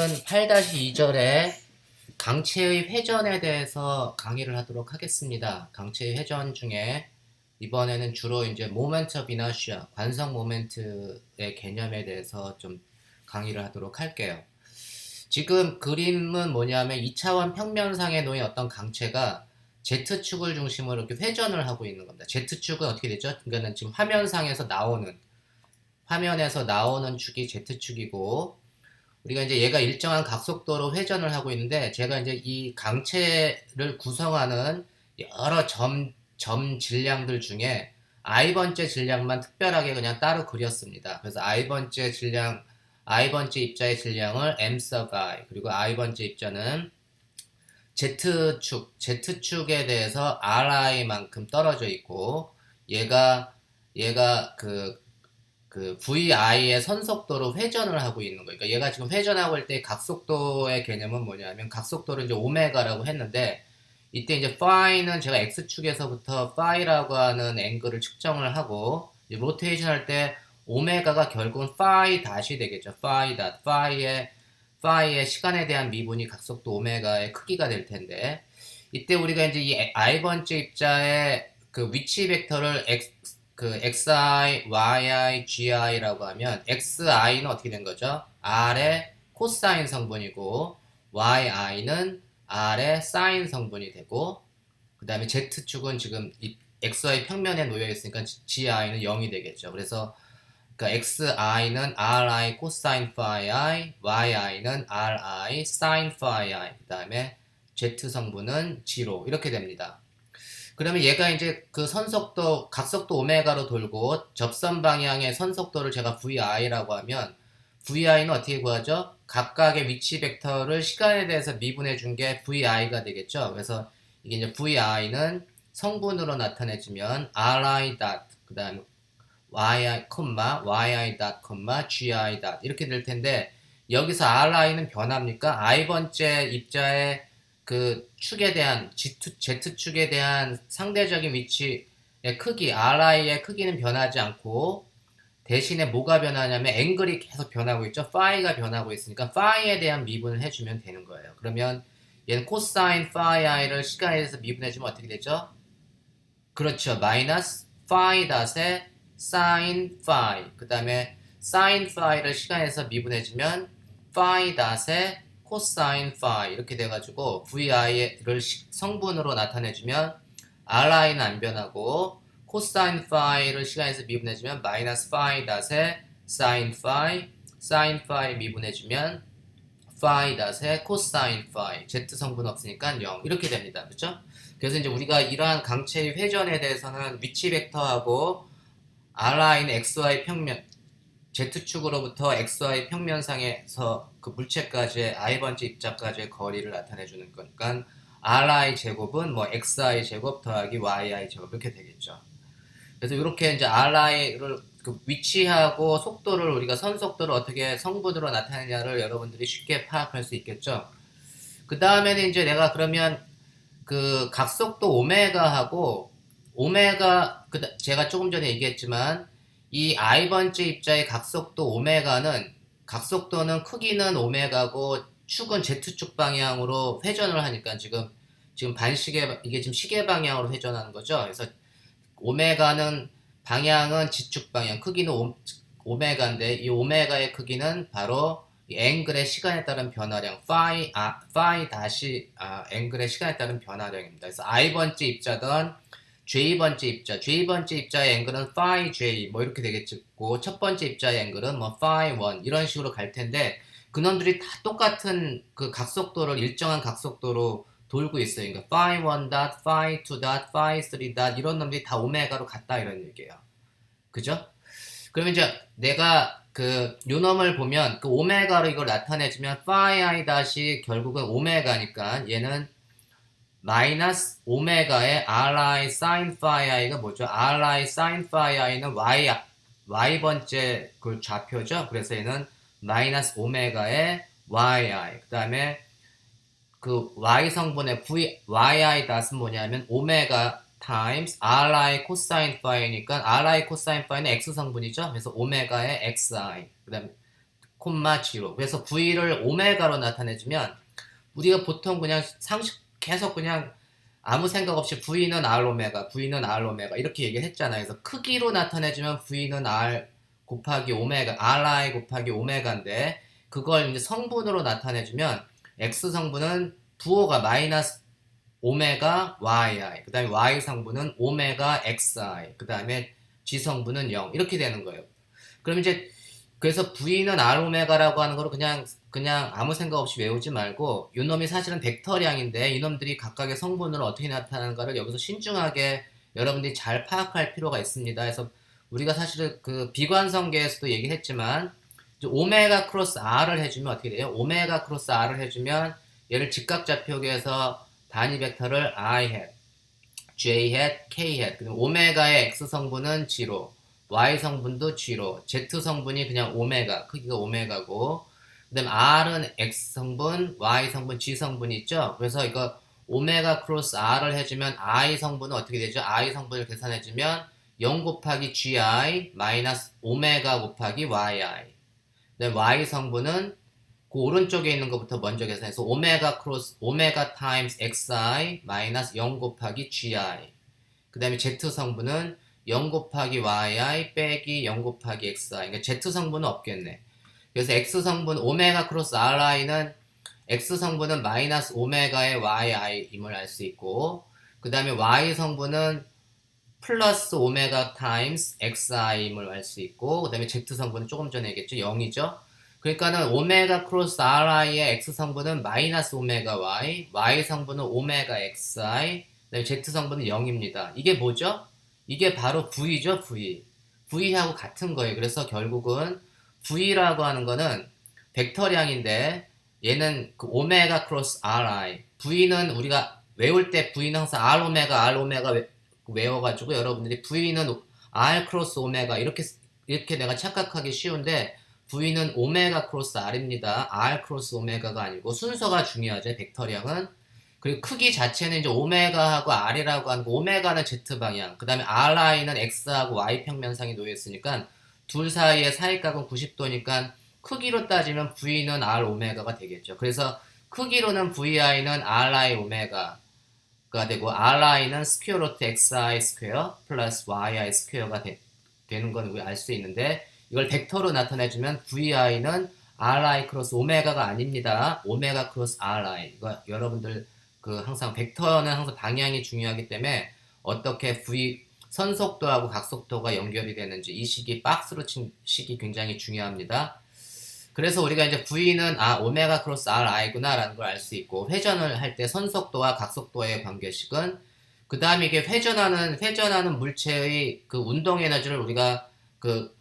오늘은 8-2절의 강체의 회전에 대해서 강의를 하도록 하겠습니다. 강체의 회전 중에 이번에는 주로 이제 모멘트 오브 이너시아, 관성 모멘트의 개념에 대해서 좀 강의를 하도록 할게요. 지금 그림은 뭐냐면 2차원 평면상에 놓인 어떤 강체가 Z축을 중심으로 이렇게 회전을 하고 있는 겁니다. Z축은 어떻게 되죠? 그러니까 지금 화면에서 나오는 축이 Z축이고, 우리가 이제 얘가 일정한 각속도로 회전을 하고 있는데, 제가 이제 이 강체를 구성하는 여러 점 질량들 중에 i번째 질량만 특별하게 그냥 따로 그렸습니다. 그래서 i번째 ib번째 입자의 질량을 m sub i, 그리고 i번째 입자는 Z축에 대해서 ri만큼 떨어져 있고, 얘가 그 VI의 선속도로 회전을 하고 있는 거예요. 그러니까 얘가 지금 회전하고 있을 때 각속도의 개념은 뭐냐면, 각속도를 이제 오메가라고 했는데, 이때 이제 phi는 제가 x축에서부터 phi라고 하는 앵글을 측정을 하고, 로테이션 할 때 오메가가 결국은 phi 닷이 되겠죠. phi 닷. phi의 시간에 대한 미분이 각속도 오메가의 크기가 될 텐데, 이때 우리가 이제 이 i번째 입자의 그 위치 벡터를 xi, yi, gi라고 하면 xi는 어떻게 된 거죠? r의 코사인 성분이고, yi는 r의 사인 성분이 되고, 그 다음에 z축은 지금 이 xy 평면에 놓여 있으니까 gi는 0이 되겠죠. 그래서 그러니까 xi는 ri 코사인 phi i, yi는 ri 사인 phi i, 그 다음에 z 성분은 0 이렇게 됩니다. 그러면 얘가 이제 그 선속도, 각속도 오메가로 돌고 접선 방향의 선속도를 제가 VI라고 하면, VI는 어떻게 구하죠? 각각의 위치 벡터를 시간에 대해서 미분해 준 게 VI가 되겠죠. 그래서 이게 이제 VI는 성분으로 나타내주면 RI 닷, 그 다음에 YI, YI 닷, GI 닷 이렇게 될 텐데, 여기서 RI는 변합니까? i번째 입자의 그 축에 대한 Z축에 대한 상대적인 위치의 크기, RI의 크기는 변하지 않고, 대신에 뭐가 변하냐면 앵글이 계속 변하고 있죠. phi가 변하고 있으니까 phi에 대한 미분을 해주면 되는 거예요. 그러면 얘는 코사인 phi i를 시간에 대해서 미분해주면 어떻게 되죠? 그렇죠. 마이너스 phi 닷의 sin phi, 그 다음에 sin phi를 시간에서 미분해주면 phi 닷의 cosine phi 이렇게 돼가지고 vi를 성분으로 나타내주면 ri는 안 변하고, cosine phi를 시간에서 미분해주면 마이너스 phi 닷의 sin phi 미분해주면 phi 닷의 cosine phi, z 성분 없으니까 0 이렇게 됩니다. 그렇죠? 그래서 이제 우리가 이러한 강체의 회전에 대해서는 위치 벡터하고 ri는 xy 평면, Z축으로부터 XY 평면상에서 그 물체까지의 i번째 입자까지의 거리를 나타내주는 거니까 RI 제곱은 뭐 XI 제곱 더하기 YI 제곱 이렇게 되겠죠. 그래서 이렇게 이제 RI를 그 위치하고 속도를, 우리가 선속도를 어떻게 성분으로 나타내냐를 여러분들이 쉽게 파악할 수 있겠죠. 그 다음에는 이제 내가 그러면 그 각속도 오메가하고 제가 조금 전에 얘기했지만 이 i번째 입자의 각속도 오메가는, 각속도는 크기는 오메가고 축은 Z축 방향으로 회전을 하니까 지금 이게 지금 시계 방향으로 회전하는 거죠. 그래서 오메가는 방향은 Z축 방향, 크기는 오메가인데 이 오메가의 크기는 바로 이 앵글의 시간에 따른 변화량 phi 다시 앵글의 시간에 따른 변화량입니다. 그래서 i번째 입자든 J번째 입자의 앵글은 phi J 뭐 이렇게 되겠고, 첫 번째 입자의 앵글은 뭐 phi 1 이런 식으로 갈 텐데, 그놈들이 다 똑같은 그 각속도를 일정한 각속도로 돌고 있어요. 그러니까 phi 1 닷, phi 2 닷, phi 3 닷 이런 놈들이 다 오메가로 같다 이런 얘기예요. 그죠? 그러면 이제 내가 그 요놈을 보면 그 오메가로 이걸 나타내주면 phi i 닷이 결국은 오메가니까 얘는 마이너스 오메가의 RI sin phi i가 뭐죠? RI sin phi i는 Y번째 그 좌표죠? 그래서 얘는 마이너스 오메가의 YI. 그 다음에 그 Y 성분의 YI 닷은 뭐냐면 오메가 times RI cosine phi니까 RI cosine phi는 X 성분이죠? 그래서 오메가의 XI. 그 다음에 콤마 G로. 그래서 V를 오메가로 나타내주면 우리가 보통 그냥 상식 계속 그냥 아무 생각 없이 V는 R 오메가, V는 R 오메가 이렇게 얘기를 했잖아요. 그래서 크기로 나타내주면 V는 R 곱하기 오메가, RI 곱하기 오메가인데 그걸 이제 성분으로 나타내주면 X 성분은 부호가 마이너스 오메가 YI, 그 다음에 Y 성분은 오메가 XI, 그 다음에 G 성분은 0 이렇게 되는 거예요. 그럼 이제 그래서 V는 R 오메가라고 하는 거를 그냥 아무 생각 없이 외우지 말고 이놈이 사실은 벡터량인데 이놈들이 각각의 성분으로 어떻게 나타나는가를 여기서 신중하게 여러분들이 잘 파악할 필요가 있습니다. 그래서 우리가 사실은 그 비관성계에서도 얘기했지만 오메가 크로스 R을 해주면 어떻게 돼요? 오메가 크로스 R을 해주면 얘를 직각좌표계에서 단위 벡터를 I hat, J hat, K hat. 그리고 오메가의 X 성분은 G로, Y 성분도 G로, Z 성분이 그냥 오메가, 크기가 오메가고, 그 다음에 R은 X 성분, Y 성분, G 성분이 있죠? 그래서 이거 오메가 크로스 R을 해주면 I 성분은 어떻게 되죠? I 성분을 계산해주면 0 곱하기 GI 마이너스 오메가 곱하기 YI. 그 다음에 Y 성분은 그 오른쪽에 있는 것부터 먼저 계산해서 오메가 크로스 오메가 타임스 xi 마이너스 0 곱하기 gi. 그 다음에 z 성분은 0 곱하기 yi 빼기 0 곱하기 xi. 그러니까 z 성분은 없겠네. 그래서 x 성분 오메가 크로스 ri는 x 성분은 마이너스 오메가의 yi임을 알 수 있고, 그 다음에 y 성분은 플러스 오메가 타임스 xi임을 알 수 있고, 그 다음에 z 성분은 조금 전에 얘기했죠. 0이죠. 그러니까는 오메가 크로스 ri의 x 성분은 마이너스 오메가 y 성분은 오메가 xi, 그다음에 z 성분은 0입니다. 이게 뭐죠? 이게 바로 v죠, v. v하고 같은 거예요. 그래서 결국은 v라고 하는 거는 벡터량인데 얘는 그 오메가 크로스 ri. v는 우리가 외울 때 v는 항상 r 오메가 외워가지고 여러분들이 v는 r 크로스 오메가 이렇게 내가 착각하기 쉬운데 V는 오메가 크로스 R입니다. R 크로스 오메가가 아니고 순서가 중요하죠. 벡터량은. 그리고 크기 자체는 이제 오메가하고 R이라고 하는 거, 오메가는 Z방향, 그 다음에 RI는 X하고 Y 평면상에 놓여있으니까 둘 사이의 사이각은 90도니까 크기로 따지면 V는 R 오메가가 되겠죠. 그래서 크기로는 VI는 RI 오메가가 되고 RI는 스퀘어 루트 XI 스퀘어 플러스 YI 스퀘어가 되는 건 우리 알 수 있는데 이걸 벡터로 나타내주면 VI는 RI 크로스 오메가가 아닙니다. 오메가 크로스 RI. 이거 여러분들 그 항상 벡터는 항상 방향이 중요하기 때문에 어떻게 선속도하고 각속도가 연결이 되는지 이 식이 박스로 친 식이 굉장히 중요합니다. 그래서 우리가 이제 V는 오메가 크로스 RI구나 라는 걸 알 수 있고, 회전을 할 때 선속도와 각속도의 관계식은 그 다음에 이게 회전하는 물체의 그 운동 에너지를 우리가 그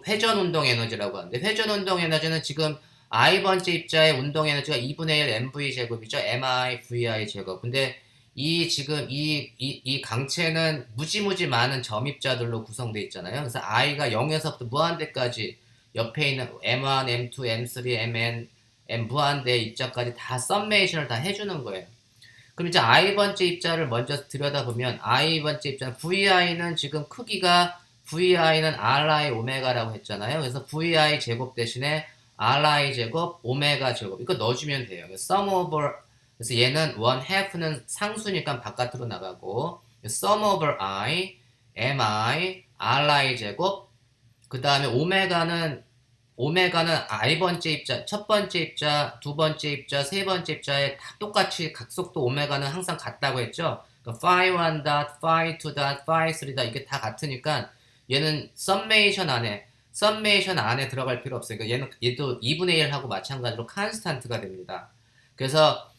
회전 운동 에너지라고 하는데, 회전 운동 에너지는 지금 i번째 입자의 운동 에너지가 2분의 1 mv 제곱이죠. mi vi 제곱. 근데 지금 이 강체는 무지무지 많은 점입자들로 구성되어 있잖아요. 그래서 i가 0에서부터 무한대까지 옆에 있는 m1, m2, m3, mn, m 무한대 입자까지 다 썸메이션을 다 해주는 거예요. 그럼 이제 i번째 입자를 먼저 들여다보면 i번째 입자는 vi는 지금 크기가 vi는 ri 오메가라고 했잖아요. 그래서 vi 제곱 대신에 ri 제곱 오메가 제곱 이거 넣어주면 돼요. sum over, 그래서 얘는 1/2는 상수니까 바깥으로 나가고 sum over i mi ri 제곱, 그 다음에 오메가는 i번째 입자, 첫 번째 입자, 두 번째 입자, 세 번째 입자에 다 똑같이 각속도 오메가는 항상 같다고 했죠. 그러니까 phi 1 dot, phi 2 dot, phi 3 dot 이게 다 같으니까 얘는 썸메이션 안에 들어갈 필요 없어요. 그러니까 얘도 2분의 1하고 마찬가지로 컨스탄트가 됩니다. 그래서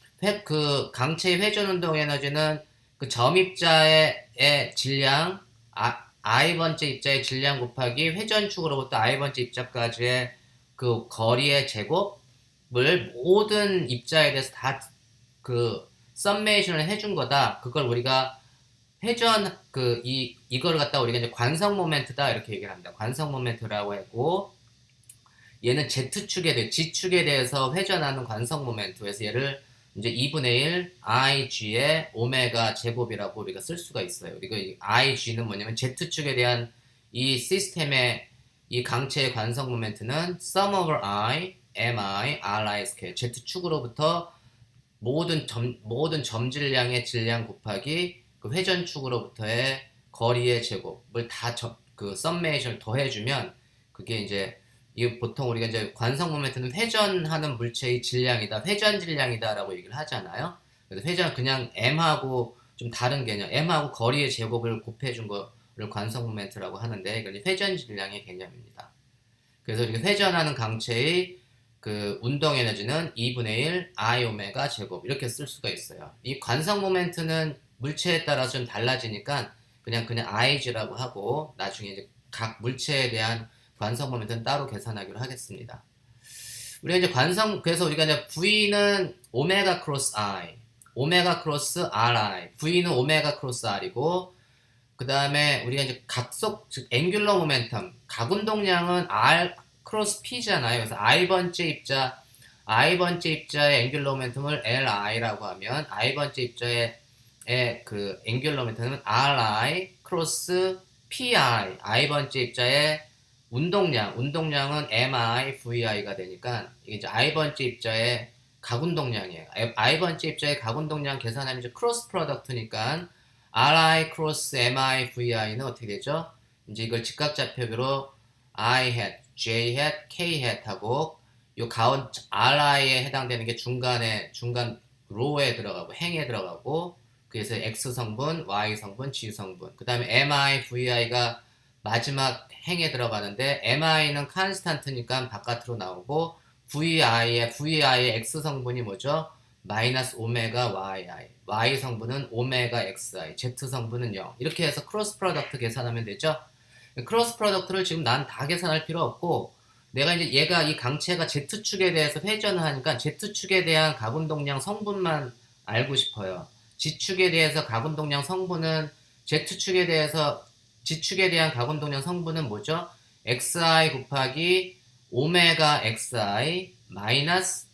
그 강체의 회전 운동 에너지는 그 점입자의 질량, i번째 입자의 질량 곱하기 회전축으로부터 i번째 입자까지의 그 거리의 제곱을 모든 입자에 대해서 다 그 썸메이션을 해준 거다. 그걸 우리가 회전 이거를 갖다 우리가 이제 관성 모멘트다 이렇게 얘기를 합니다. 관성 모멘트라고 했고, 얘는 G축에 대해서 회전하는 관성 모멘트. 그래서 얘를 이제 2분의 1 ig의 오메가 제곱이라고 우리가 쓸 수가 있어요. 그리고 ig는 뭐냐면 Z축에 대한 이 시스템의 이 강체의 관성 모멘트는 sum over I, mi, ri 스퀘어 z축으로부터 모든 점질량의 질량 곱하기 그 회전축으로부터의 거리의 제곱을 다 그 썸메이션을 더해주면 그게 이제 이 보통 우리가 이제 관성 모멘트는 회전하는 물체의 질량이다, 회전 질량이다라고 얘기를 하잖아요. 그래서 회전 그냥 m하고 좀 다른 개념, m하고 거리의 제곱을 곱해준 거를 관성 모멘트라고 하는데 이건 회전 질량의 개념입니다. 그래서 이렇게 회전하는 강체의 그 운동 에너지는 2분의 1 I 오메가 제곱 이렇게 쓸 수가 있어요. 이 관성 모멘트는 물체에 따라서 좀 달라지니까 그냥 IG라고 하고 나중에 이제 각 물체에 대한 관성 모멘트는 따로 계산하기로 하겠습니다. 우리가 이제 그래서 우리가 이제 V는 오메가 크로스 I, 오메가 크로스 RI, V는 오메가 크로스 R이고 그 다음에 우리가 이제 각속, 즉 앵귤러 모멘텀, 각운동량은 R 크로스 P잖아요. 그래서 I번째 입자의 앵귤러 모멘텀을 LI라고 하면 I번째 입자의 그 앵귤러 모멘텀은 RI 크로스 PI, I번째 입자의 운동량은 MI, VI가 되니까 이게 이제 I번째 입자의 각운동량이에요. I번째 입자의 각운동량 계산하면 이제 크로스 프로덕트니까 RI 크로스 MI VI는 어떻게 되죠? 이제 이걸 직각좌표기로 I hat, J hat, K hat 하고 요 가운 RI에 해당되는 게 중간 로에 들어가고 행에 들어가고 그래서 X 성분, Y 성분, G 성분. 그 다음에 MI, VI가 마지막 행에 들어가는데 MI는 컨스탄트니까 바깥으로 나오고 VI의 X 성분이 뭐죠? 마이너스 오메가 YI, Y 성분은 오메가 XI, Z 성분은 0. 이렇게 해서 크로스 프로덕트 계산하면 되죠. 크로스 프로덕트를 지금 난 다 계산할 필요 없고 내가 이제 얘가 이 강체가 Z축에 대해서 회전을 하니까 Z축에 대한 각운동량 성분만 알고 싶어요. G축에 대해서 각운동량 성분은 Z축에 대해서 G축에 대한 각운동량 성분은 뭐죠? XI 곱하기 오메가 XI 마이너스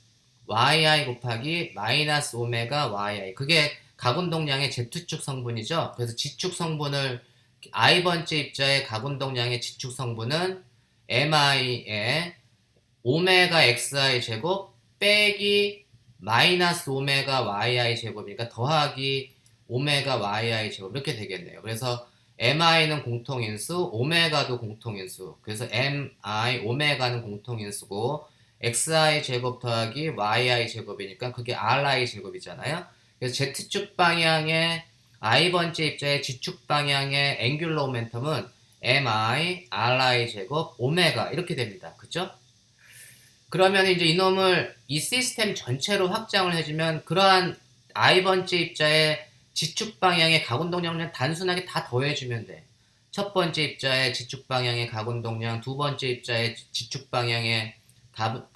YI 곱하기 마이너스 오메가 YI. 그게 각운동량의 Z축 성분이죠. 그래서 G축 성분을 I번째 입자의 각운동량의 G축 성분은 MI의 오메가 XI 제곱 빼기 마이너스 오메가 YI 제곱이니까 더하기 오메가 YI 제곱 이렇게 되겠네요. 그래서 MI는 공통인수, 오메가도 공통인수. 그래서 MI, 오메가는 공통인수고 XI 제곱 더하기 YI 제곱이니까 그게 RI 제곱이잖아요. 그래서 Z축 방향의 I번째 입자의 G축 방향의 앵귤러 모멘텀은 MI, RI 제곱, 오메가 이렇게 됩니다. 그죠? 그러면 이제 이놈을 이 시스템 전체로 확장을 해주면 그러한 I번째 입자의 G축 방향의 각운동량을 단순하게 다 더해주면 돼. 첫 번째 입자의 G축 방향의 각운동량, 두 번째 입자의 G축 방향의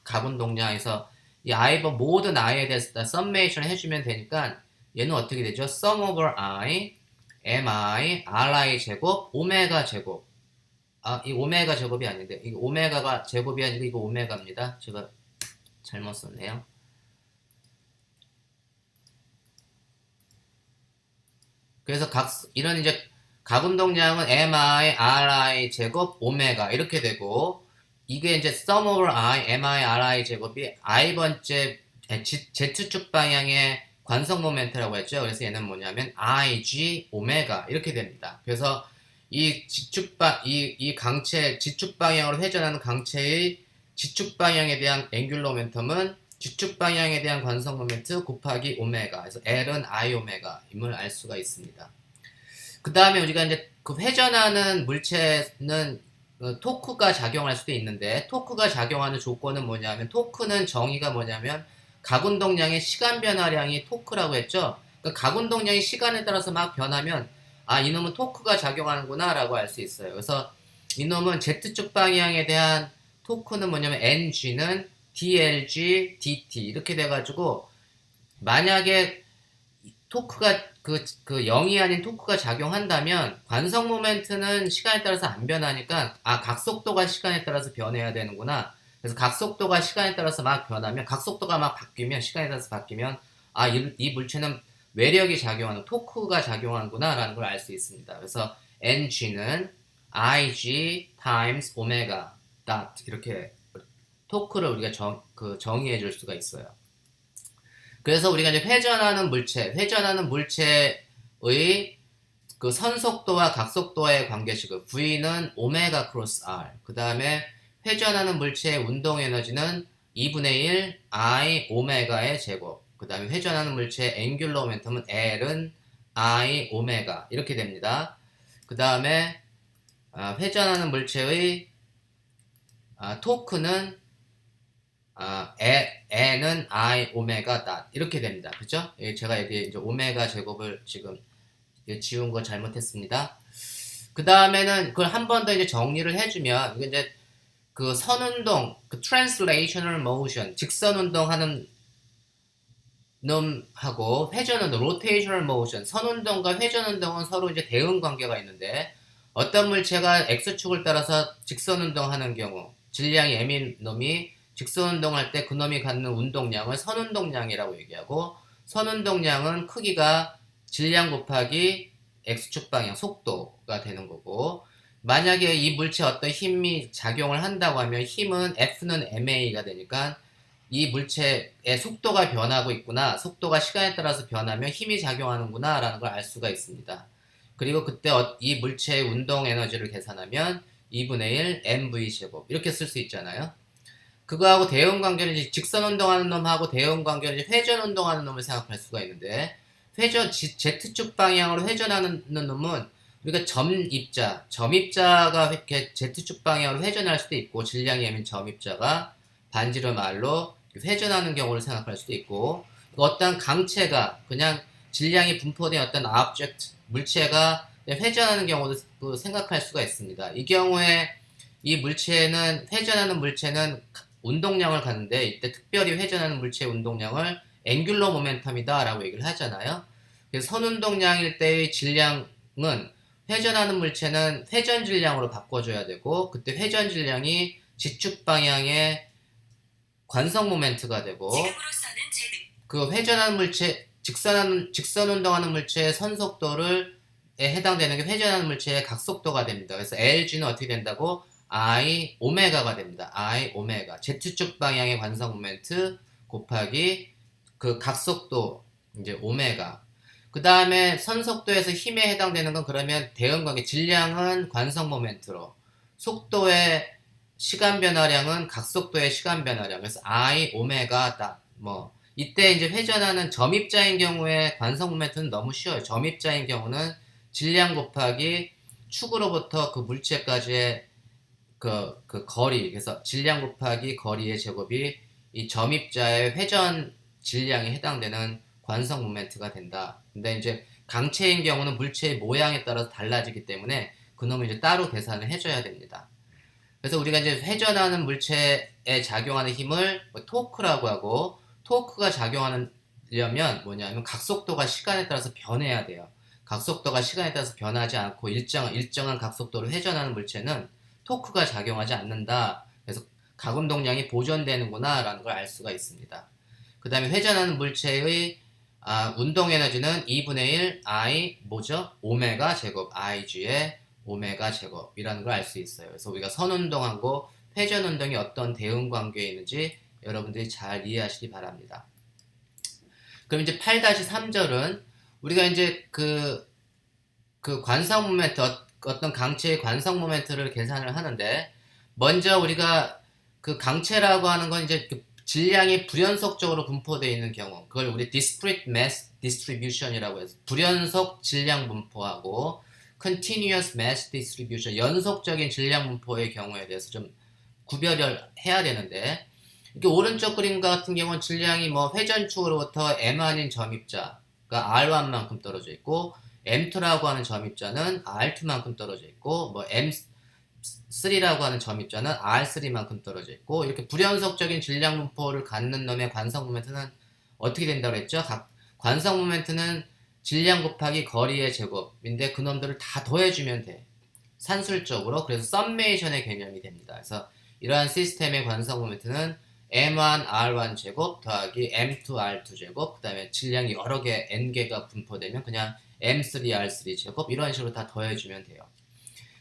각운동량에서 이 모든 I에 대해서 다 썸메이션 해주면 되니까 얘는 어떻게 되죠? sum over I, mi, ri 제곱, 오메가 제곱. 이 오메가 제곱이 아닌데 이거 오메가가 제곱이 아니고 이거 오메가입니다. 제가 잘못 썼네요. 그래서 이런 이제 각운동량은 mi, ri 제곱, 오메가 이렇게 되고 이게 이제 sum over I, mi, ri 제곱이 i번째 Z축 방향의 관성 모멘트라고 했죠. 그래서 얘는 뭐냐면 IG 오메가 이렇게 됩니다. 그래서 이 강체 G축 방향으로 회전하는 강체의 G축 방향에 대한 앵귤러 모멘텀은 G축 방향에 대한 관성 모멘트 곱하기 오메가. 그래서 L은 I 오메가임을 알 수가 있습니다. 그 다음에 우리가 이제 그 회전하는 물체는 토크가 작용할 수도 있는데 토크가 작용하는 조건은 뭐냐면 토크는 정의가 뭐냐면 각운동량의 시간 변화량이 토크라고 했죠. 그러니까 각운동량이 시간에 따라서 막 변하면 이놈은 토크가 작용하는구나 라고 알 수 있어요. 그래서 이놈은 Z축 방향에 대한 토크는 뭐냐면 NG는 DLG, DT 이렇게 돼가지고 만약에 토크가 그 0이 아닌 토크가 작용한다면 관성 모멘트는 시간에 따라서 안 변하니까 각속도가 시간에 따라서 변해야 되는구나. 그래서 각속도가 시간에 따라서 막 변하면 각속도가 막 바뀌면 시간에 따라서 바뀌면 이 물체는 외력이 작용하는 토크가 작용하는구나 라는 걸 알 수 있습니다. 그래서 NG는 ig times 오메가 dot 이렇게 토크를 우리가 정의해 줄 수가 있어요. 그래서 우리가 이제 회전하는 물체의 그 선속도와 각속도의 관계식을 V는 오메가 크로스 R. 그 다음에 회전하는 물체의 운동 에너지는 2분의 1 I 오메가의 제곱. 그 다음에 회전하는 물체의 앵귤러 모멘텀은 L은 I 오메가 이렇게 됩니다. 그 다음에 회전하는 물체의 토크는 N은 I 오메가 닷 이렇게 됩니다. 그죠? 제가 여기 이제 오메가 제곱을 지금 지운 거 잘못했습니다. 그 다음에는 그걸 한 번 더 이제 정리를 해주면 이제 그 선운동, 그 translational motion, 직선 운동하는 놈하고 회전운동, rotational motion, 선운동과 회전운동은 서로 이제 대응 관계가 있는데 어떤 물체가 x축을 따라서 직선 운동하는 경우 질량이 m인 놈이 직선 운동할 때 그 놈이 갖는 운동량을 선운동량이라고 얘기하고 선운동량은 크기가 질량 곱하기 x축 방향 속도가 되는 거고 만약에 이 물체에 어떤 힘이 작용을 한다고 하면 힘은 F는 ma가 되니까 이 물체의 속도가 변하고 있구나 속도가 시간에 따라서 변하면 힘이 작용하는구나 라는 걸 알 수가 있습니다. 그리고 그때 이 물체의 운동 에너지를 계산하면 2분의 1 mv 제곱 이렇게 쓸 수 있잖아요. 그거하고 대응 관계는 이제 직선 운동하는 놈하고 대응 관계는 이제 회전 운동하는 놈을 생각할 수가 있는데 Z축 방향으로 회전하는 놈은 우리가 점입자가 이렇게 Z축 방향으로 회전할 수도 있고 질량이 m인 점입자가 반지름 R로 회전하는 경우를 생각할 수도 있고 어떤 강체가 그냥 질량이 분포된 어떤 물체가 회전하는 경우도 생각할 수가 있습니다. 이 경우에 이 물체는 회전하는 물체는 운동량을 갖는데 이때 특별히 회전하는 물체의 운동량을 앵귤러 모멘텀이다 라고 얘기를 하잖아요. 그래서 선운동량일 때의 질량은 회전하는 물체는 회전 질량으로 바꿔줘야 되고 그때 회전 질량이 지축 방향의 관성 모멘트가 되고 그 회전하는 물체 직선 운동하는 물체의 선속도에 해당되는 게 회전하는 물체의 각속도가 됩니다. 그래서 LG는 어떻게 된다고? I 오메가가 됩니다. I 오메가 Z축 방향의 관성 모멘트 곱하기 그 각속도 이제 오메가. 그 다음에 선속도에서 힘에 해당되는 건 그러면 대응관계 질량은 관성 모멘트로 속도의 시간 변화량은 각속도의 시간 변화량. 그래서 I 오메가다. 이때 이제 회전하는 점입자인 경우에 관성 모멘트는 너무 쉬워요. 점입자인 경우는 질량 곱하기 축으로부터 그 물체까지의 그 거리, 그래서 질량 곱하기 거리의 제곱이 이 점입자의 회전 질량에 해당되는 관성 모멘트가 된다. 근데 이제 강체인 경우는 물체의 모양에 따라서 달라지기 때문에 그놈을 이제 따로 계산을 해줘야 됩니다. 그래서 우리가 이제 회전하는 물체에 작용하는 힘을 토크라고 하고 토크가 작용하려면 뭐냐면 각속도가 시간에 따라서 변해야 돼요. 각속도가 시간에 따라서 변하지 않고 일정한 각속도로 회전하는 물체는 토크가 작용하지 않는다. 그래서 가운동량이 보존되는구나 라는 걸 알 수가 있습니다. 그 다음에 회전하는 물체의 운동 에너지는 2분의 1 I 뭐죠? 오메가 제곱 IG의 오메가 제곱이라는 걸 알 수 있어요. 그래서 우리가 선운동하고 회전운동이 어떤 대응 관계에 있는지 여러분들이 잘 이해하시기 바랍니다. 그럼 이제 8-3절은 우리가 이제 그 관성 모멘트 어떤 강체의 관성 모멘트를 계산을 하는데 먼저 우리가 그 강체라고 하는 건 이제 그 질량이 불연속적으로 분포되어 있는 경우 그걸 우리 discrete mass distribution이라고 해서 불연속 질량 분포하고 continuous mass distribution 연속적인 질량 분포의 경우에 대해서 좀 구별을 해야 되는데 이렇게 오른쪽 그림 같은 경우는 질량이 회전축으로부터 M1인 점입자가 R1만큼 떨어져 있고 M2라고 하는 점입자는 R2만큼 떨어져 있고 M3라고 하는 점입자는 R3만큼 떨어져 있고 이렇게 불연속적인 질량 분포를 갖는 놈의 관성 모멘트는 어떻게 된다고 했죠? 관성 모멘트는 질량 곱하기 거리의 제곱인데 그 놈들을 다 더해주면 돼. 산술적으로. 그래서 썸메이션의 개념이 됩니다. 그래서 이러한 시스템의 관성 모멘트는 M1 R1 제곱 더하기 M2 R2 제곱 그 다음에 질량이 여러 개 N개가 분포되면 그냥 M3 R3 제곱 이런 식으로 다 더해주면 돼요.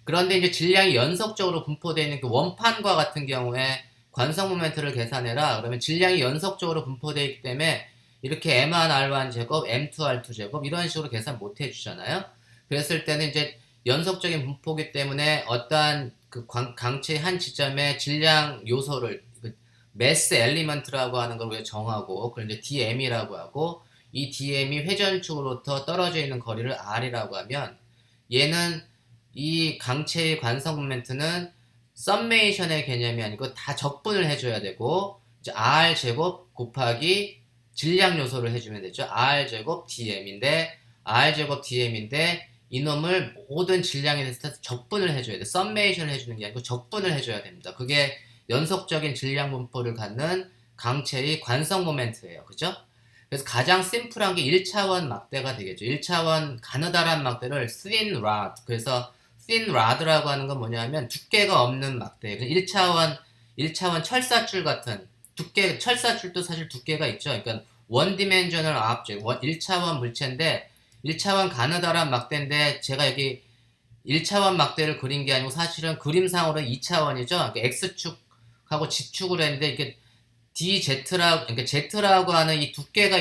그런데 이제 질량이 연속적으로 분포되어 있는 그 원판과 같은 경우에 관성 모멘트를 계산해라. 그러면 질량이 연속적으로 분포되어 있기 때문에 이렇게 M1R1 제곱, M2R2 제곱 이런 식으로 계산 못 해주잖아요. 그랬을 때는 이제 연속적인 분포기 때문에 어떠한 그 강체의 한 지점에 질량 요소를 그 매스 엘리먼트라고 하는 걸 우리가 정하고 그걸 이제 DM이라고 하고 이 DM이 회전축으로부터 떨어져 있는 거리를 R이라고 하면 얘는 이 강체의 관성 모멘트는 썸메이션의 개념이 아니고 다 적분을 해줘야 되고 이제 R 제곱 곱하기 질량 요소를 해주면 되죠. R 제곱 DM인데 R 제곱 DM인데 이놈을 모든 질량에 대해서 적분을 해줘야 돼. 썸메이션을 해주는 게 아니고 적분을 해줘야 됩니다. 그게 연속적인 질량 분포를 갖는 강체의 관성 모멘트예요. 그죠? 그래서 가장 심플한 게 1차원 막대가 되겠죠. 1차원 가느다란 막대를 thin rod. 그래서 thin rod라고 하는 건 뭐냐면 두께가 없는 막대. 1차원 철사줄 같은 철사줄도 사실 두께가 있죠. 그러니까 one dimensional object, 1차원 물체인데 1차원 가느다란 막대인데 제가 여기 1차원 막대를 그린 게 아니고 사실은 그림상으로 2차원이죠. 그러니까 X축하고 G축으로 했는데 이게 그러니까 Z라고 하는 이 두께가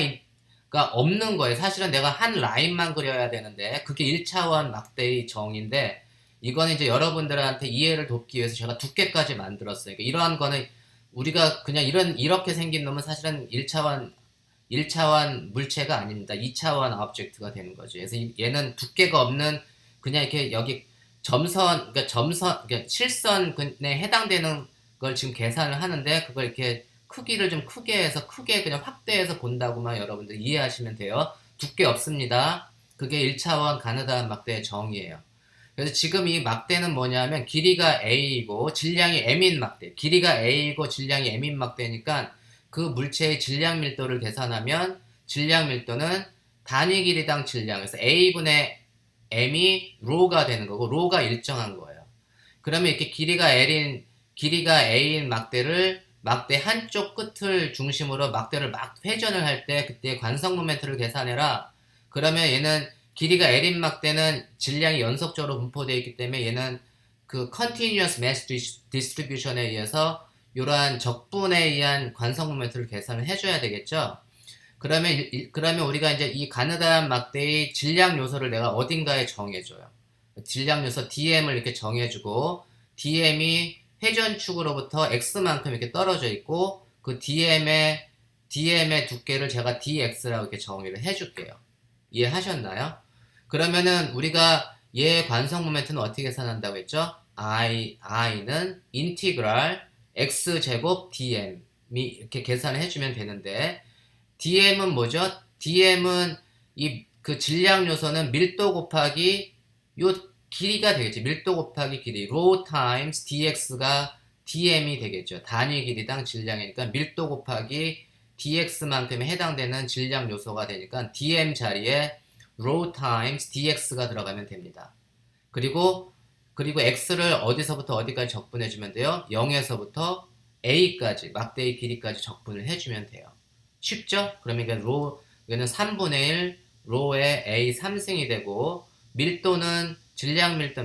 없는 거예요. 사실은 내가 한 라인만 그려야 되는데 그게 1차원 막대의 정의인데 이거는 이제 여러분들한테 이해를 돕기 위해서 제가 두께까지 만들었어요. 그러니까 이러한 거는 우리가 그냥 이렇게 생긴 놈은 사실은 1차원 물체가 아닙니다. 2차원 오브젝트가 되는 거죠. 그래서 얘는 두께가 없는 그냥 이렇게 여기 그러니까 실선에 해당되는 걸 지금 계산을 하는데 그걸 이렇게 크기를 좀 크게 해서 크게 그냥 확대해서 본다고만 여러분들 이해하시면 돼요. 두께 없습니다. 그게 1차원 가느다란 막대의 정의예요. 그래서 지금 이 막대는 뭐냐면 길이가 A이고 질량이 M인 막대. 길이가 A이고 질량이 M인 막대니까 그 물체의 질량 밀도를 계산하면 질량 밀도는 단위 길이당 질량. 그래서 A분의 M이 로가 되는 거고 로가 일정한 거예요. 그러면 이렇게 길이가 A인 막대 한쪽 끝을 중심으로 막대를 막 회전을 할 때 그때 관성 모멘트를 계산해라. 그러면 얘는 길이가 L인 막대는 질량이 연속적으로 분포되어 있기 때문에 얘는 그 continuous mass distribution에 의해서 이러한 적분에 의한 관성 모멘트를 계산을 해줘야 되겠죠. 그러면 우리가 이제 이 가느다란 막대의 질량 요소를 내가 어딘가에 정해줘요. 질량 요소 DM을 이렇게 정해주고 DM이 회전축으로부터 X만큼 이렇게 떨어져 있고 그 DM의 두께를 제가 DX라고 이렇게 정의를 해줄게요. 이해하셨나요? 그러면은 우리가 얘 관성 모멘트는 어떻게 계산한다고 했죠? I는 인티그랄 X제곱 DM이 이렇게 계산을 해주면 되는데 DM은 뭐죠? DM은 그 질량 요소는 밀도 곱하기 요 길이가 되겠죠. 밀도 곱하기 길이. rho times dx가 dm이 되겠죠. 단위 길이당 질량이니까 밀도 곱하기 dx만큼에 해당되는 질량 요소가 되니까 dm 자리에 rho times dx가 들어가면 됩니다. 그리고 x를 어디서부터 어디까지 적분해주면 돼요? 0에서부터 a까지, 막대의 길이까지 적분을 해주면 돼요. 쉽죠? 그러면 이거는 3분의 1 로의 a 3승이 되고 밀도는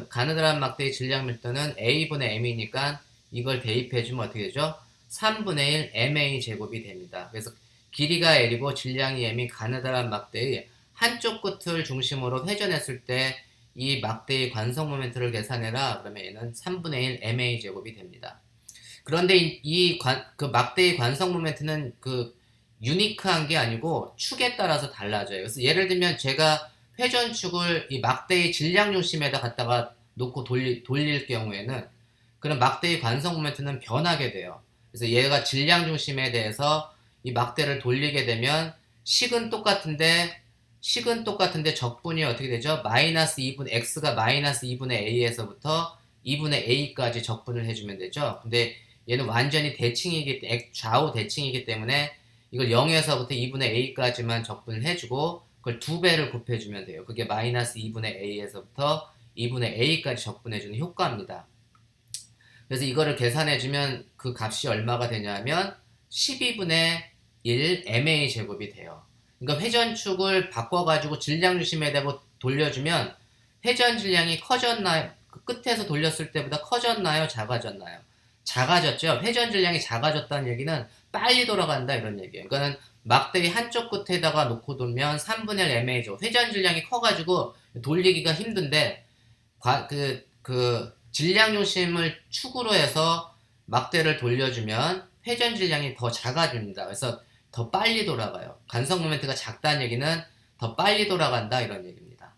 가느다란 막대의 질량 밀도는 a분의 m이니까 이걸 대입해주면 어떻게 되죠? 3분의 1 ma 제곱이 됩니다. 그래서 길이가 l이고 질량이 m이 가느다란 막대의 한쪽 끝을 중심으로 회전했을 때 이 막대의 관성 모멘트를 계산해라. 그러면 얘는 3분의 1 ma 제곱이 됩니다. 그런데 그 막대의 관성 모멘트는 그 유니크한 게 아니고 축에 따라서 달라져요. 그래서 예를 들면 제가 회전축을 이 막대의 질량 중심에다 갖다가 놓고 돌릴 경우에는 그런 막대의 관성 모멘트는 변하게 돼요. 그래서 얘가 질량 중심에 대해서 이 막대를 돌리게 되면 식은 똑같은데 적분이 어떻게 되죠? x가 마이너스 2분의 a에서부터 2분의 a까지 적분을 해주면 되죠. 근데 얘는 완전히 좌우 대칭이기 때문에 이걸 0에서부터 2분의 a까지만 적분을 해주고 그걸 2배를 곱해주면 돼요. 그게 마이너스 2분의 a에서부터 2분의 a까지 적분해주는 효과입니다. 그래서 이거를 계산해주면 그 값이 얼마가 되냐면 12분의 1 ma 제곱이 돼요. 그러니까 회전축을 바꿔가지고 질량 중심에 대고 돌려주면 회전 질량이 그 끝에서 돌렸을 때보다 커졌나요? 작아졌나요? 작아졌죠. 회전 질량이 작아졌다는 얘기는 빨리 돌아간다 이런 얘기예요. 그러니까는 막대기 한쪽 끝에다가 놓고 돌면 3분의 1 mA죠. 회전 질량이 커가지고 돌리기가 힘든데 그 질량 중심을 축으로 해서 막대를 돌려주면 회전 질량이 더 작아집니다. 그래서 더 빨리 돌아가요. 관성 모멘트가 작다는 얘기는 더 빨리 돌아간다 이런 얘기입니다.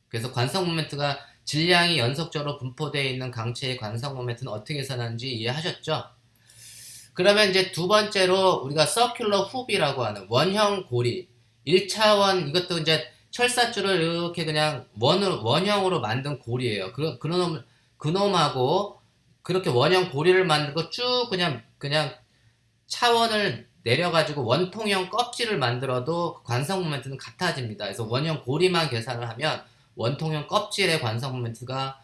그래서 관성 모멘트가 질량이 연속적으로 분포되어 있는 강체의 관성 모멘트는 어떻게 계산하는지 이해하셨죠? 그러면 이제 두 번째로 우리가 서큘러 훅이라고 하는 원형 고리 1차원 이것도 이제 철사줄을 이렇게 그냥 원형으로 만든 고리예요. 그놈하고 그렇게 원형 고리를 만들고 쭉 그냥 차원을 내려가지고 원통형 껍질을 만들어도 관성 모멘트는 같아집니다. 그래서 원형 고리만 계산을 하면 원통형 껍질의 관성 모멘트가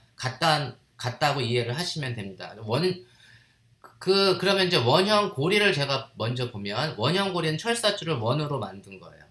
같다고 이해를 하시면 됩니다. 그러면 이제 원형 고리를 제가 먼저 보면 원형 고리는 철사줄을 원으로 만든 거예요.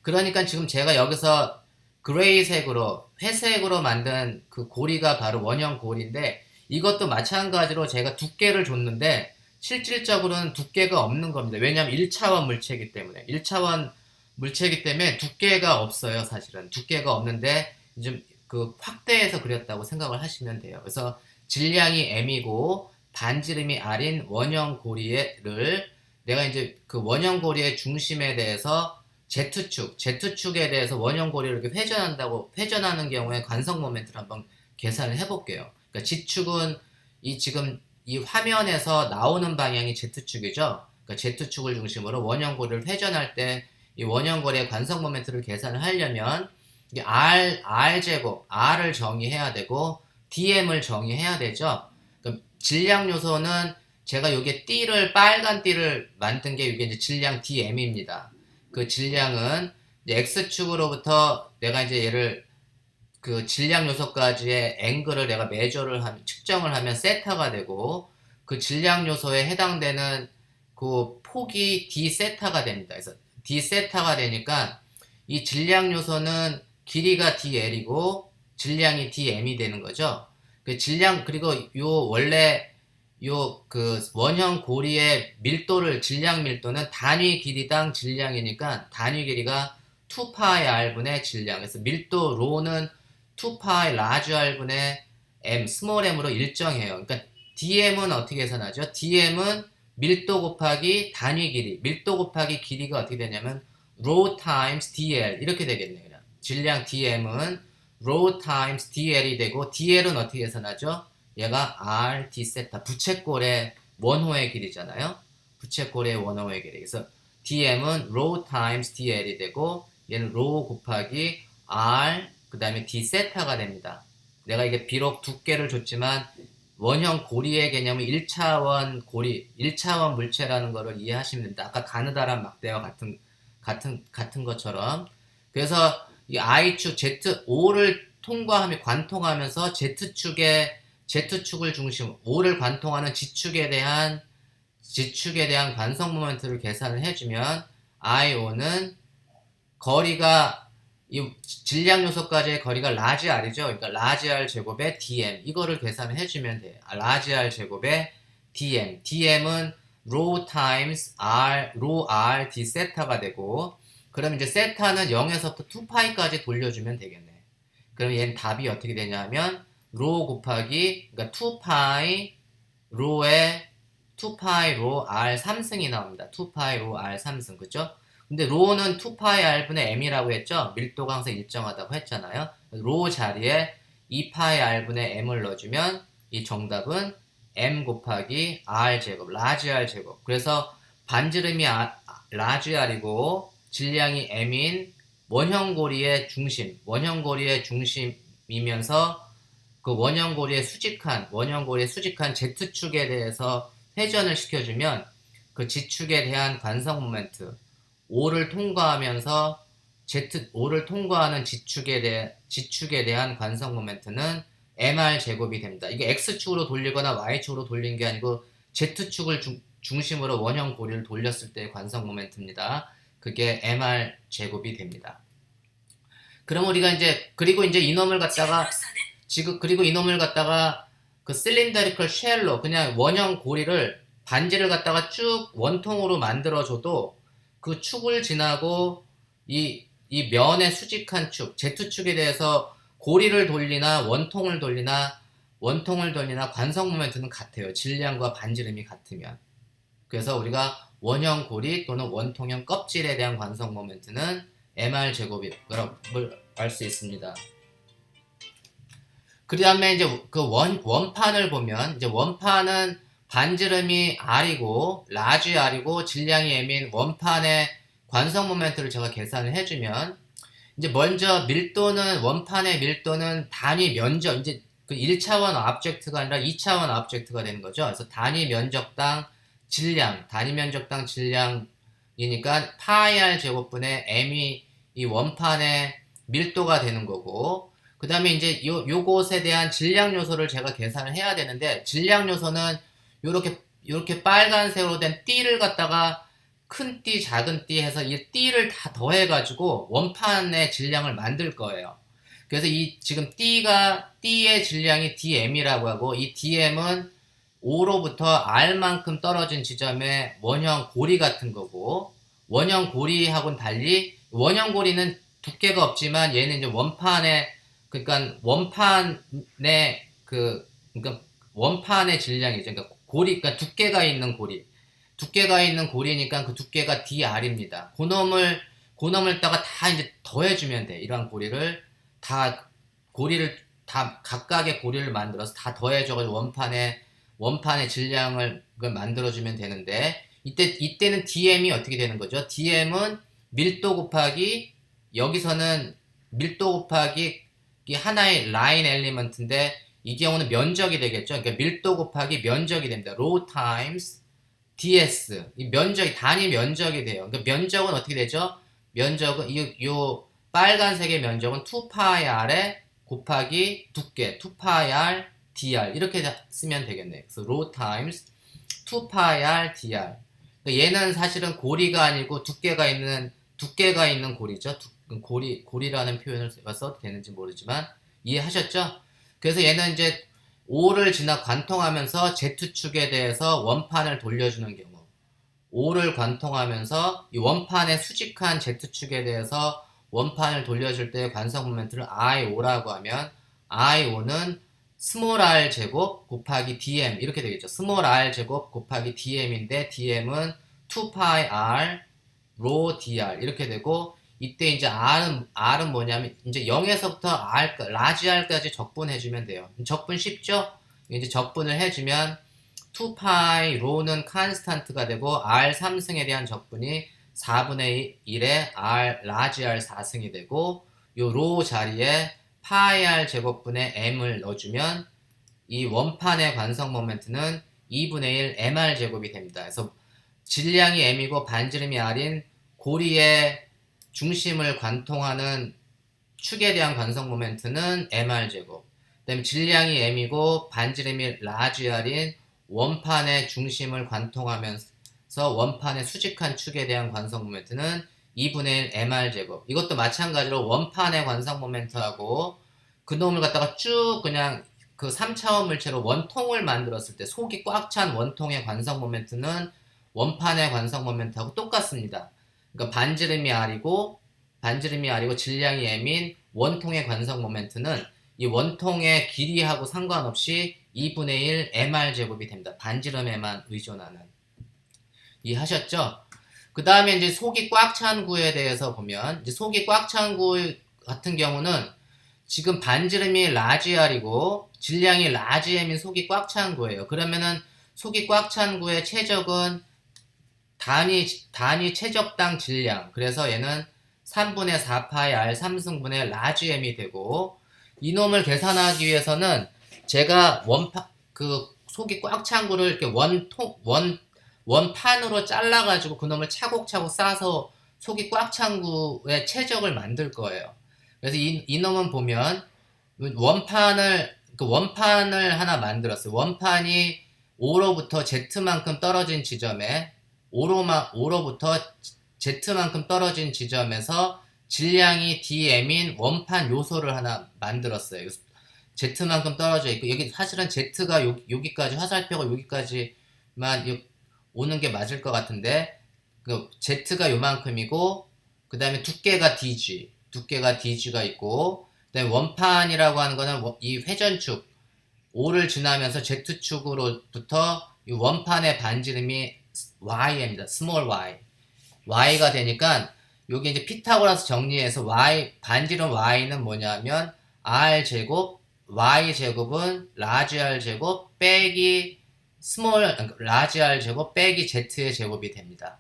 그러니까 지금 제가 여기서 그레이색으로 회색으로 만든 그 고리가 바로 원형 고리인데 이것도 마찬가지로 제가 두께를 줬는데 실질적으로는 두께가 없는 겁니다. 왜냐하면 1차원 물체이기 때문에 1차원 물체이기 때문에 두께가 없어요. 사실은 두께가 없는데 좀 그 확대해서 그렸다고 생각을 하시면 돼요. 그래서 질량이 m이고 반지름이 r인 원형 고리를 내가 이제 그 원형 고리의 중심에 대해서 Z축에 대해서 원형 고리를 이렇게 회전하는 경우에 관성 모멘트를 한번 계산을 해볼게요. 그러니까 G축은 지금 이 화면에서 나오는 방향이 Z축이죠. 그러니까 Z축을 중심으로 원형 고리를 회전할 때 이 원형 고리의 관성 모멘트를 계산을 하려면 이게 R제곱, R을 정의해야 되고 DM을 정의해야 되죠. 그러니까 질량 요소는 제가 요게 빨간 띠를 만든 게 이게 이제 질량 DM입니다. 그 질량은 X축으로부터 내가 이제 얘를 그 질량 요소까지의 앵글을 내가 측정을 하면 세타가 되고 그 질량 요소에 해당되는 그 폭이 d 세타가 됩니다. 그래서 d 세타가 되니까 이 질량 요소는 길이가 dl이고 질량이 dm이 되는 거죠. 그 그리고 원래 그 원형 고리의 질량 밀도는 단위 길이당 질량이니까 단위 길이가 2파이 r분의 질량. 그래서 밀도 로는 2파이 라지 r분의 m, 스몰 m으로 일정해요. 그러니까 dm은 어떻게 계산하죠? dm은 밀도 곱하기 단위 길이. 밀도 곱하기 길이가 어떻게 되냐면 rho times dl 이렇게 되겠네요. 질량 dm은 rho times dl이 되고 dl은 어떻게 계산하죠? 얘가 r d 세타 부채꼴의 원호의 길이잖아요. 부채꼴의 원호의 길이. 그래서 dm은 rho times dl이 되고 얘는 rho 곱하기 r 그 다음에 d 세타가 됩니다. 내가 이게 비록 두께를 줬지만 원형 고리의 개념은 1차원 물체라는 것을 이해하시면 됩니다. 아까 가느다란 막대와 같은 것처럼. 그래서 이 I축 O를 관통하면서 Z축을 중심으로 O를 관통하는 G축에 대한 관성 모멘트를 계산을 해주면 IO는 거리가 이 질량 요소까지의 거리가 라지 r이죠. 그러니까 라지 r 제곱의 dm 이거를 계산을 해주면 돼요. 라지 r 제곱의 dm은 rho times rho r d 세타가 되고 그럼 이제 세타는 0에서부터 2파이까지 돌려주면 되겠네. 그럼 얘는 답이 어떻게 되냐면 rho 곱하기 그러니까 2파이 rho r 3승이 나옵니다. 2파이 rho r 3승 그죠? 근데 로는 2파이 r분의 m이라고 했죠? 밀도가 항상 일정하다고 했잖아요. 로 자리에 2파이 r분의 m을 넣어주면 이 정답은 m 곱하기 r 제곱, 라지 r 제곱. 그래서 반지름이 라지 r이고 질량이 m인 원형고리의 중심이면서 그 원형고리의 수직한 Z축에 대해서 회전을 시켜주면 그 G축에 대한 관성 모멘트 O를 통과하면서 O를 통과하는 G축에 대한 관성 모멘트는 mr 제곱이 됩니다. 이게 X축으로 돌리거나 Y축으로 돌린 게 아니고 Z축을 중심으로 원형 고리를 돌렸을 때의 관성 모멘트입니다. 그게 mr 제곱이 됩니다. 그럼 우리가 그리고 이제 이놈을 갖다가 지금 그리고 이놈을 갖다가 그 실린더리컬 쉘로 그냥 원형 고리를 반지를 갖다가 쭉 원통으로 만들어줘도 그 축을 지나고 이 면의 수직한 축, Z축에 대해서 고리를 돌리나 원통을 돌리나 관성 모멘트는 같아요. 질량과 반지름이 같으면. 그래서 우리가 원형 고리 또는 원통형 껍질에 대한 관성 모멘트는 mr 제곱이라고 알 수 있습니다. 그 다음에 이제 그 원판을 보면 이제 원판은 반지름이 R이고 라지 R이고 질량이 M인 원판의 관성 모멘트를 제가 계산을 해주면 이제 먼저 원판의 밀도는 단위 면적 이제 그 1차원 오브젝트가 아니라 2차원 오브젝트가 되는 거죠. 그래서 단위 면적당 질량이니까 파이 R 제곱분의 M이 이 원판의 밀도가 되는 거고 그 다음에 이제 요것에 대한 질량 요소를 제가 계산을 해야 되는데 질량 요소는 요렇게 빨간색으로 된 띠를 갖다가 큰 띠, 작은 띠 해서 이 띠를 다 더해가지고 원판의 질량을 만들 거예요. 그래서 이 지금 띠의 질량이 DM이라고 하고 이 DM은 O로부터 R만큼 떨어진 지점의 원형 고리 같은 거고 원형 고리하고는 달리 원형 고리는 두께가 없지만 얘는 이제 그러니까 원판의 질량이죠. 그러니까 그러니까 두께가 있는 고리니까 그 두께가 DR입니다. 고놈을 따가 다 이제 더해주면 돼. 이러한 고리를 다 각각의 고리를 만들어서 다 더해줘가지고 원판의 질량을 만들어주면 되는데 이때는 DM이 어떻게 되는 거죠? DM은 밀도 곱하기 여기서는 밀도 곱하기 이 하나의 라인 엘리먼트인데 이 경우는 면적이 되겠죠. 그러니까 밀도 곱하기 면적이 됩니다. Rho times ds 이 단위 면적이 돼요. 그러니까 면적은 어떻게 되죠? 면적은 요 빨간색의 면적은 2πr에 곱하기 두께 2πr dr 이렇게 쓰면 되겠네요. 그래서 Rho times 2πr dr 그러니까 얘는 사실은 고리가 아니고 두께가 있는 고리죠. 고리라는 표현을 써도 되는지 모르지만 이해하셨죠? 그래서 얘는 이제 O를 지나 관통하면서 Z축에 대해서 원판을 돌려주는 경우 O를 관통하면서 이 원판의 수직한 Z축에 대해서 원판을 돌려줄 때 관성 모멘트를 IO라고 하면 IO는 스몰 r 제곱 곱하기 dm 이렇게 되겠죠. 스몰 r 제곱 곱하기 dm인데 dm은 2πr rho dr 이렇게 되고 이때 이제 R은 뭐냐면 이제 0에서부터 라지 R까지 적분해주면 돼요. 적분 쉽죠? 이제 적분을 해주면 2파이 rho는 컨스탄트가 되고 R 3승에 대한 적분이 4분의 1에 R 라지 R 4승이 되고 요 rho 자리에 파이 R 제곱분의 M을 넣어주면 이 원판의 관성 모멘트는 2분의 1 MR 제곱이 됩니다. 그래서 질량이 M이고 반지름이 R인 고리의 중심을 관통하는 축에 대한 관성 모멘트는 mr 제곱. 그다음에 질량이 m이고 반지름이 라지 r인 원판의 중심을 관통하면서 원판의 수직한 축에 대한 관성 모멘트는 2분의 1 mr 제곱. 이것도 마찬가지로 원판의 관성 모멘트하고 그놈을 갖다가 쭉 그냥 그 3차원 물체로 원통을 만들었을 때 속이 꽉 찬 원통의 관성 모멘트는 원판의 관성 모멘트하고 똑같습니다. 그러니까 반지름이 R이고 질량이 M인 원통의 관성 모멘트는 이 원통의 길이하고 상관없이 2분의 1 mr 제곱이 됩니다. 반지름에만 의존하는. 이해하셨죠? 그 다음에 이제 속이 꽉 찬 구에 대해서 보면 이제 속이 꽉 찬 구 같은 경우는 지금 반지름이 라지 R이고 질량이 라지 M인 속이 꽉 찬 구예요. 그러면은 속이 꽉 찬 구의 최적은 단위 최적당 질량. 그래서 얘는 3분의 4파이 R 3승분의 라지 M이 되고 이놈을 계산하기 위해서는 제가 속이 꽉 찬 구를 이렇게 원판으로 잘라가지고 그놈을 차곡차곡 싸서 속이 꽉 찬 구의 최적을 만들 거예요. 그래서 이놈은 보면 원판을 하나 만들었어요. 원판이 O로부터 Z만큼 떨어진 지점에 O로부터 Z만큼 떨어진 지점에서 질량이 DM인 원판 요소를 하나 만들었어요. Z만큼 떨어져 있고 여기 사실은 Z가 여기까지 화살표가 여기까지만 오는 게 맞을 것 같은데 그 Z가 요만큼이고 그 다음에 두께가 DG가 있고 그 다음에 원판이라고 하는 거는 이 회전축 O를 지나면서 Z축으로부터 이 원판의 반지름이 Y입니다. small y. Y가 되니까 요게 이제 피타고라스 정리해서 반지름 Y는 뭐냐면 R제곱 Y제곱은 라지 R제곱 빼기 라지 R제곱 빼기 Z의 제곱이 됩니다.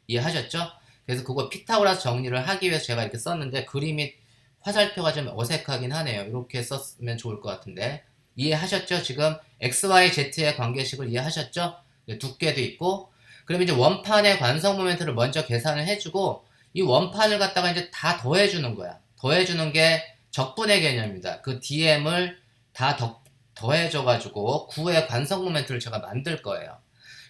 이해하셨죠? 그래서 그거 피타고라스 정리를 하기 위해서 제가 이렇게 썼는데 그림이 화살표가 좀 어색하긴 하네요. 이렇게 썼으면 좋을 것 같은데 이해하셨죠? 지금 XY, Z의 관계식을 이해하셨죠? 두께도 있고 그러면 이제 원판의 관성 모멘트를 먼저 계산을 해주고 이 원판을 갖다가 이제 다 더해주는 거야. 더해주는 게 적분의 개념입니다. 그 DM을 다 더해줘가지고 9의 관성 모멘트를 제가 만들 거예요.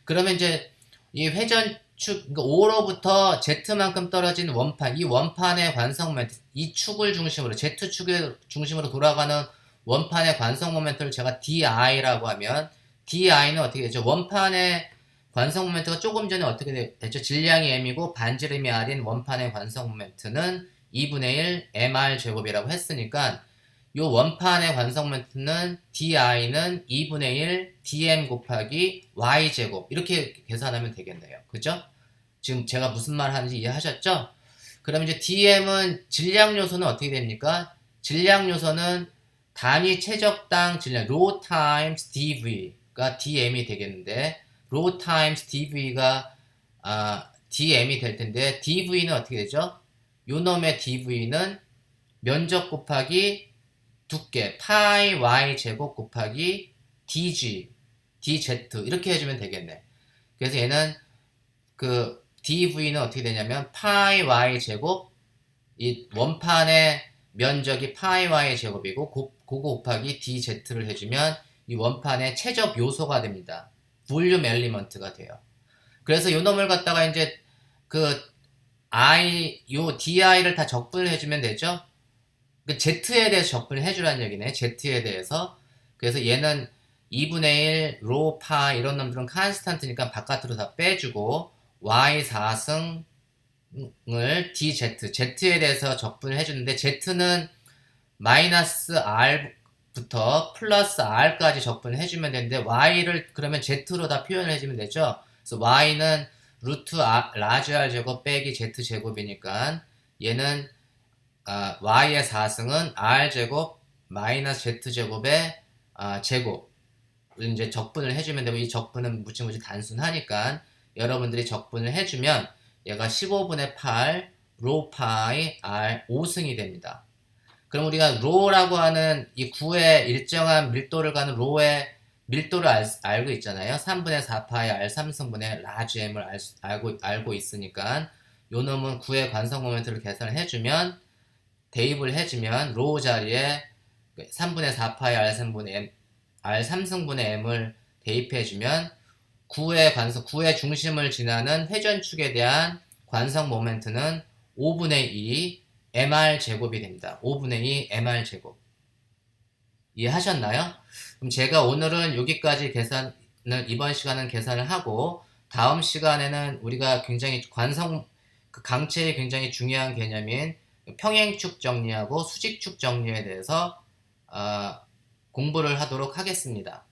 그러면 이제 이 회전축, 그러니까 O로부터 Z만큼 떨어진 원판, 이 원판의 관성 모멘트, 이 축을 중심으로, Z축을 중심으로 돌아가는 원판의 관성 모멘트를 제가 DI라고 하면, DI는 어떻게 되죠? 원판의 관성 모멘트가 조금 전에 어떻게 됐죠? 질량이 M이고 반지름이 R인 원판의 관성 모멘트는 2분의 1 MR 제곱이라고 했으니까 요 원판의 관성 모멘트는 DI는 2분의 1 DM 곱하기 Y 제곱 이렇게 계산하면 되겠네요. 그죠? 지금 제가 무슨 말 하는지 이해하셨죠? 그럼 이제 DM은 질량 요소는 어떻게 됩니까? 질량 요소는 단위 최적당 질량 rho times dV가 DM이 되겠는데 rho times dV가 DM이 될 텐데 dV는 어떻게 되죠? 요놈의 dV는 면적 곱하기 두께 파이 y 제곱 곱하기 dg dz 이렇게 해주면 되겠네. 그래서 얘는 그 dv는 어떻게 되냐면 파이 y 제곱 이 원판의 면적이 파이 y 제곱이고 그거 곱하기 dz를 해주면 이 원판의 최적 요소가 됩니다. 볼륨 엘리먼트가 돼요. 그래서 요 놈을 갖다가 이제 그 요 di를 다 적분을 해주면 되죠. 그 Z에 대해서 접근을 해주라는 얘기네. Z에 대해서. 그래서 얘는 2분의 1, 로, 파 이런 놈들은 칸스탄트니까 바깥으로 다 빼주고 Y 4승을 DZ, Z에 대해서 적분을 해주는데 Z는 마이너스 R부터 플러스 R까지 적분을 해주면 되는데 Y를 그러면 Z로 다 표현을 해주면 되죠. 그래서 Y는 루트 라지 R 제곱 빼기 Z 제곱이니까 얘는 y의 4승은 r제곱 마이너스 z제곱의 제곱 이제 적분을 해주면 되고 이 적분은 무지무지 단순하니까 여러분들이 적분을 해주면 얘가 15분의 8 로 파이 r 5승이 됩니다. 그럼 우리가 로라고 하는 이 9의 일정한 밀도를 가는 로의 밀도를 알고 있잖아요. 3분의 4 파이 r 3승분의 라지 m을 알고 있으니까 요 놈은 9의 관성 모멘트를 계산을 해주면 대입을 해주면 로 자리에 3분의 4파이 R3승분의 M을 대입해주면 9의 중심을 지나는 회전축에 대한 관성 모멘트는 5분의 2 MR 제곱이 됩니다. 5분의 2 MR 제곱. 이해하셨나요? 그럼 제가 오늘은 여기까지 이번 시간은 계산을 하고 다음 시간에는 우리가 굉장히 그 강체의 굉장히 중요한 개념인 평행축 정리하고 수직축 정리에 대해서 공부를 하도록 하겠습니다.